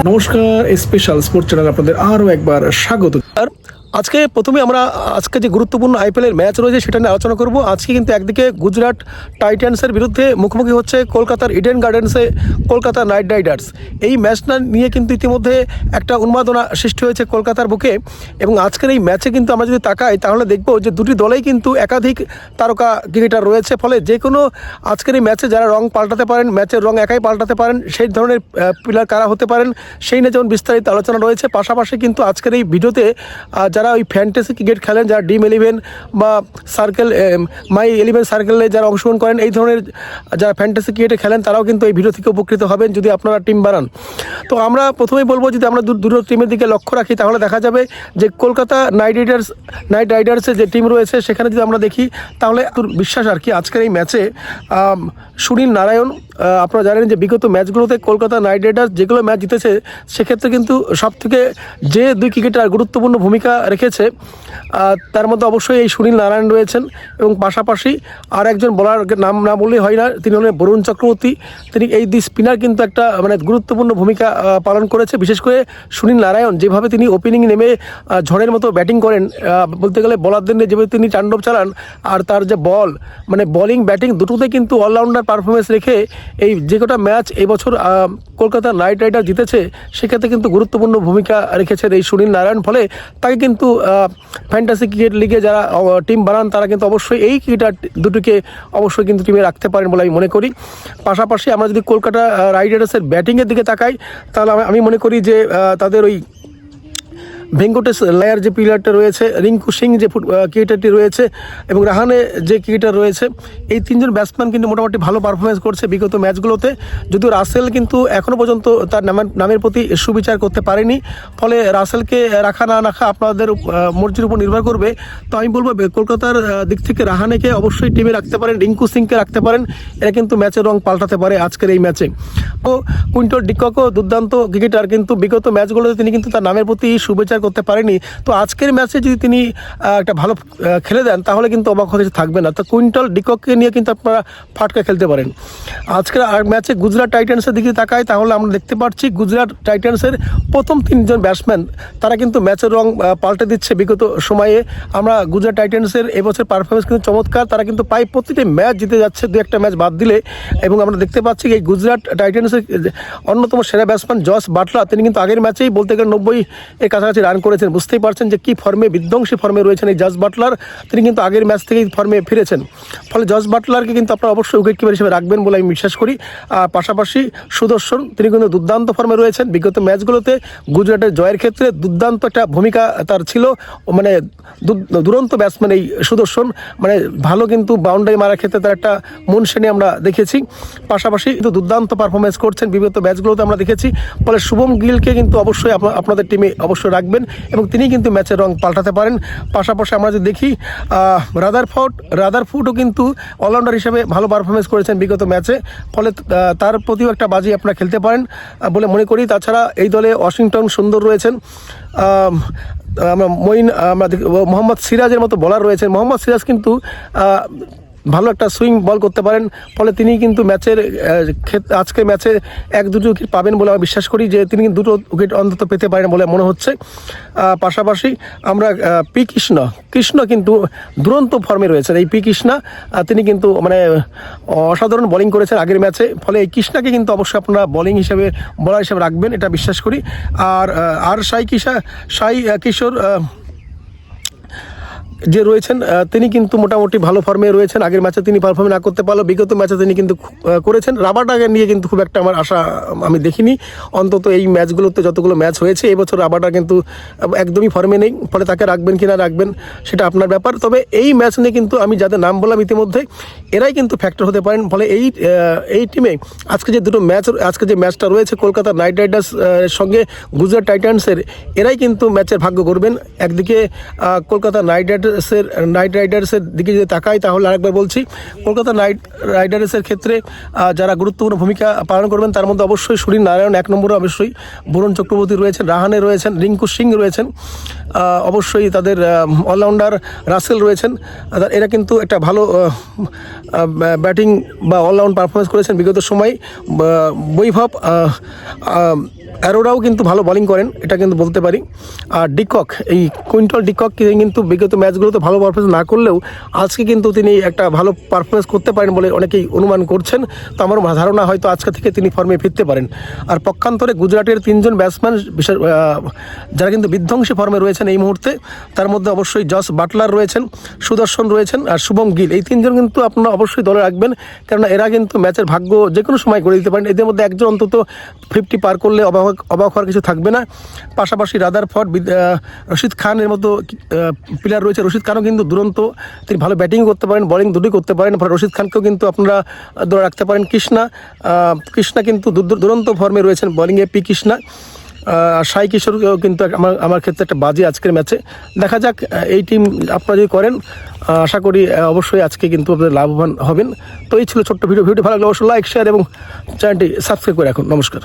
নমস্কার, special sports channel আপনাদের আরও একবার স্বাগত। আর আজকে প্রথমে আমরা আজকে যে গুরুত্বপূর্ণ আইপিএলের ম্যাচ রয়েছে সেটা নিয়ে আলোচনা করব। আজকে কিন্তু একদিকে গুজরাট টাইটান্সের বিরুদ্ধে মুখোমুখি হচ্ছে কলকাতার ইডেন গার্ডেন্সে কলকাতা নাইট রাইডার্স। এই ম্যাচটা নিয়ে কিন্তু ইতিমধ্যে একটা উন্মাদনা সৃষ্টি হয়েছে কলকাতার বুকে, এবং আজকের এই ম্যাচে কিন্তু আমরা যদি তাকাই তাহলে দেখব যে দুটি দলেই কিন্তু একাধিক তারকা ক্রিকেটার রয়েছে। ফলে যে কোনো আজকের এই ম্যাচে যারা রং পাল্টাতে পারেন, ম্যাচের রং একাই পাল্টাতে পারেন, সেই ধরনের প্লেয়ার কারা হতে পারেন সেই নিয়ে যেমন বিস্তারিত আলোচনা রয়েছে। পাশাপাশি কিন্তু আজকের এই ভিডিওতে যারা ওই ফ্যান্টাসি ক্রিকেট খেলেন, যারা Dream11 বা সার্কেল My11 সার্কেলে যারা অংশগ্রহণ করেন, এই ধরনের যারা ফ্যান্টাসি ক্রিকেটে খেলেন তারাও কিন্তু এই ভিডিও থেকে উপকৃত হবেন যদি আপনারা টিম বানান। তো আমরা প্রথমেই বলবো, যদি আমরা দুটো টিমের দিকে লক্ষ্য রাখি তাহলে দেখা যাবে যে কলকাতা নাইট রাইডার্সের যে টিম রয়েছে সেখানে যদি আমরা দেখি তাহলে বিশ্বাস আর কি আজকের এই ম্যাচে সুনীল নারায়ণ, আপনারা জানেন যে বিগত ম্যাচগুলোতে কলকাতা নাইট রাইডার্স যেগুলো ম্যাচ জিতেছে সেক্ষেত্রে কিন্তু সবথেকে যে দুই ক্রিকেটার গুরুত্বপূর্ণ ভূমিকা রেখেছে তার মধ্যে অবশ্যই এই সুনীল নারায়ণ রয়েছেন, এবং পাশাপাশি আর একজন বলার নাম না বললেই হয় না, তিনি হলেন বরুণ চক্রবর্তী। তিনি এই দুই স্পিনার কিন্তু একটা গুরুত্বপূর্ণ ভূমিকা পালন করেছে। বিশেষ করে সুনীল নারায়ণ যেভাবে তিনি ওপেনিং নেমে ঝড়ের মতো ব্যাটিং করেন, বলতে গেলে বলারদের নিয়ে যেভাবে তিনি তাণ্ডব চালান, আর তার যে বোলিং ব্যাটিং দুটোতে কিন্তু অলরাউন্ডার পারফরমেন্স রেখে এই যে কটা ম্যাচ এই বছর কলকাতা নাইট রাইডার জিতেছে সেক্ষেত্রে কিন্তু গুরুত্বপূর্ণ ভূমিকা রেখেছেন এই সুনীল নারায়ণ। ফলে তাকে কিন্তু ফ্যান্টাসি ক্রিকেট লিগে যারা টিম বানান তারা কিন্তু অবশ্যই এই ক্রিকেটার দুটিকে অবশ্যই কিন্তু টিমে রাখতে পারেন বলে আমি মনে করি। পাশাপাশি আমরা যদি কলকাতা রাইডার্সের ব্যাটিংয়ের দিকে তাকাই তাহলে আমি মনে করি যে তাদের ওই ভেঙ্কটেশ লায়ার যে প্লেয়ারটা রয়েছে, রিঙ্কু সিং যে ক্রিকেটারটি রয়েছে, এবং রাহানে যে ক্রিকেটার রয়েছে, এই তিনজন ব্যাটসম্যান কিন্তু মোটামুটি ভালো পারফরমেন্স করছে বিগত ম্যাচগুলোতে। যদিও রাসেল কিন্তু এখনও পর্যন্ত তার নামের প্রতি সুবিচার করতে পারেনি, ফলে রাসেলকে রাখা না রাখা আপনাদের মর্জির উপর নির্ভর করবে। তো আমি বলবো কলকাতার দিক থেকে রাহানেকে অবশ্যই টিমে রাখতে পারেন, রিঙ্কু সিংকে রাখতে পারেন, এরা কিন্তু ম্যাচের রং পাল্টাতে পারে আজকের এই ম্যাচে। তো কুইন্টন ডিককও দুর্দান্ত ক্রিকেটার, কিন্তু বিগত ম্যাচগুলোতে তিনি কিন্তু তার নামের প্রতি সুবিচার করতে পারেনি। তো আজকের ম্যাচে যদি তিনি একটা ভালো খেলে দেন তাহলে কিন্তু অবাক হতে থাকবে না। তো কুইন্টন ডিকককে নিয়ে কিন্তু আপনারা ফাটকা খেলতে পারেন। আজকের ম্যাচে গুজরাট টাইটান্সের দিকে তাকাই তাহলে আমরা দেখতে পাচ্ছি গুজরাট টাইটান্সের প্রথম তিনজন ব্যাটসম্যান তারা কিন্তু ম্যাচের রং পাল্টে দিচ্ছে বিগত সময়ে। আমরা গুজরাট টাইটান্সের এবছর পারফরমেন্স কিন্তু চমৎকার, তারা কিন্তু প্রায় প্রতিটি ম্যাচ জিতে যাচ্ছে দু একটা ম্যাচ বাদ দিলে। এবং আমরা দেখতে পাচ্ছি এই গুজরাট টাইটান্সের অন্যতম সেরা ব্যাটসম্যান জস বাটলার, তিনি কিন্তু আগের ম্যাচেই বলতে গেলে 90-এর কাছাকাছি রান করেছেন। বুঝতেই পারছেন যে কী ফর্মে, বিধ্বংসী ফর্মে রয়েছেন এই জস বাটলার। তিনি কিন্তু আগের ম্যাচ থেকেই ফর্মে ফিরেছেন। ফলে জস বাটলারকে কিন্তু আপনারা অবশ্যই উইকেট কিপার হিসেবে রাখবেন বলে আমি বিশ্বাস করি। পাশাপাশি সুদর্শন, তিনি কিন্তু দুর্দান্ত ফর্মে রয়েছেন। বিগত ম্যাচগুলোতে গুজরাটের জয়ের ক্ষেত্রে দুর্দান্ত একটা ভূমিকা তার ছিল। দুরন্ত ব্যাটসম্যান এই সুদর্শন, ভালো কিন্তু বাউন্ডারি মারার ক্ষেত্রে তার একটা মন শ্রেণী আমরা দেখেছি। পাশাপাশি কিন্তু দুর্দান্ত পারফরমেন্স করছেন বিগত ম্যাচগুলোতে আমরা দেখেছি। ফলে শুভম গিলকে কিন্তু অবশ্যই আপনাদের টিমে অবশ্যই রাখবেন, এবং তিনি কিন্তু ম্যাচের রং পাল্টাতে পারেন। পাশাপাশি আমরা যদি দেখি রাদারফোর্ডও কিন্তু অলরাউন্ডার হিসেবে ভালো পারফরমেন্স করেছেন বিগত ম্যাচে। ফলে তার প্রতিও একটা বাজি আপনারা খেলতে পারেন বলে মনে করি। তাছাড়া এই দলে ওয়াশিংটন সুন্দর রয়েছেন, মোহাম্মদ সিরাজের মতো বলার রয়েছেন। মোহাম্মদ সিরাজ কিন্তু ভালো একটা সুইং বল করতে পারেন, ফলে তিনি কিন্তু আজকের ম্যাচে 1-2 উইকেট পাবেন বলে আমি বিশ্বাস করি, যে তিনি কিন্তু 2টো উইকেট অন্তত পেতে পারেন বলে মনে হচ্ছে। পাশাপাশি আমরা কৃষ্ণ কিন্তু দুরন্ত ফর্মে রয়েছেন। এই কৃষ্ণা তিনি কিন্তু অসাধারণ বোলিং করেছেন আগের ম্যাচে। ফলে এই কৃষ্ণাকে কিন্তু অবশ্যই আপনারা বোলার হিসেবে রাখবেন, এটা বিশ্বাস করি। আর সাই কিশোর যে রয়েছেন তিনি কিন্তু মোটামুটি ভালো ফর্মে রয়েছেন। আগের ম্যাচে তিনি পারফর্ম না করতে পারলেও বিগত ম্যাচে তিনি কিন্তু করেছেন। রাবাডাকে নিয়ে কিন্তু খুব একটা আমার আশা আমি দেখিনি, অন্তত এই ম্যাচগুলোতে যতগুলো ম্যাচ হয়েছে এই বছর রাবাডা কিন্তু একদমই ফর্মে নেই। ফলে তাকে রাখবেন কি না রাখবেন সেটা আপনার ব্যাপার। তবে এই ম্যাচ নিয়ে কিন্তু আমি যাদের নাম বললাম ইতিমধ্যে এরাই কিন্তু ফ্যাক্টর হতে পারেন। ফলে এই টিমে আজকে যে ম্যাচটা রয়েছে কলকাতা নাইট রাইডার্স সঙ্গে গুজরাট টাইটান্সের, এরাই কিন্তু ম্যাচের ভাগ্য করবেন। একদিকে কলকাতা নাইট রাইডার্সের দিকে যদি তাকাই তাহলে আরেকবার বলছি, কলকাতা নাইট রাইডার্সের ক্ষেত্রে যারা গুরুত্বপূর্ণ ভূমিকা পালন করবেন তার মধ্যে অবশ্যই সুনীল নারায়ণ 1 নম্বরে, অবশ্যই বরুণ চক্রবর্তী রয়েছেন, রাহানে রয়েছেন, রিঙ্কু সিং রয়েছেন, অবশ্যই তাদের অলরাউন্ডার রাসেল রয়েছেন। এরা কিন্তু একটা ভালো ব্যাটিং বা অলরাউন্ড পারফরমেন্স করেছেন বিগত সময়। বৈভব অ্যারোরাও কিন্তু ভালো বোলিং করেন, এটা কিন্তু বলতে পারি। আর ডিকক, এই কুইন্টন ডিকক কিন্তু বিগত ম্যাচগুলোতে ভালো পারফরমেন্স না করলেও আজকে কিন্তু তিনি একটা ভালো পারফরমেন্স করতে পারেন বলে অনেকেই অনুমান করছেন। তো আমার ধারণা হয়তো আজকে থেকে তিনি ফর্মে ফিরতে পারেন। আর পক্ষান্তরে গুজরাটের 3জন ব্যাটসম্যান বিশেষ যারা কিন্তু বিধ্বংসী ফর্মে রয়েছেন এই মুহূর্তে, তার মধ্যে অবশ্যই জস বাটলার রয়েছেন, সুদর্শন রয়েছেন আর শুভম গিল। এই 3জন কিন্তু আপনারা অবশ্যই দলে রাখবেন, কেননা এরা কিন্তু ম্যাচের ভাগ্য যে কোনো সময় করে দিতে পারেন। এদের মধ্যে একজন অন্তত 50 পার করলে অবাক হওয়ার কিছু থাকবে না। পাশাপাশি রাদারফোর্ড, রশিদ খানের মতো প্লেয়ার রয়েছে। রশিদ খানও কিন্তু দুরন্ত, তিনি ভালো ব্যাটিং করতে পারেন, বোলিং দুটোই করতে পারেন। ফলে রশিদ খানকেও কিন্তু আপনারা দলে রাখতে পারেন। কৃষ্ণা কিন্তু দুরন্ত ফর্মে রয়েছেন বোলিংয়ে, পি কৃষ্ণা। সাই কিশোরকেও কিন্তু আমার ক্ষেত্রে একটা বাজি আজকের ম্যাচে। দেখা যাক এই টিম আপনারা যদি করেন, আশা করি অবশ্যই আজকে কিন্তু আপনাদের লাভবান হবেন। তো এই ছিল ছোট্ট ভিডিওটি ভালো লাগলে অবশ্যই লাইক, শেয়ার এবং চ্যানেলটি সাবস্ক্রাইব করে রাখুন। নমস্কার।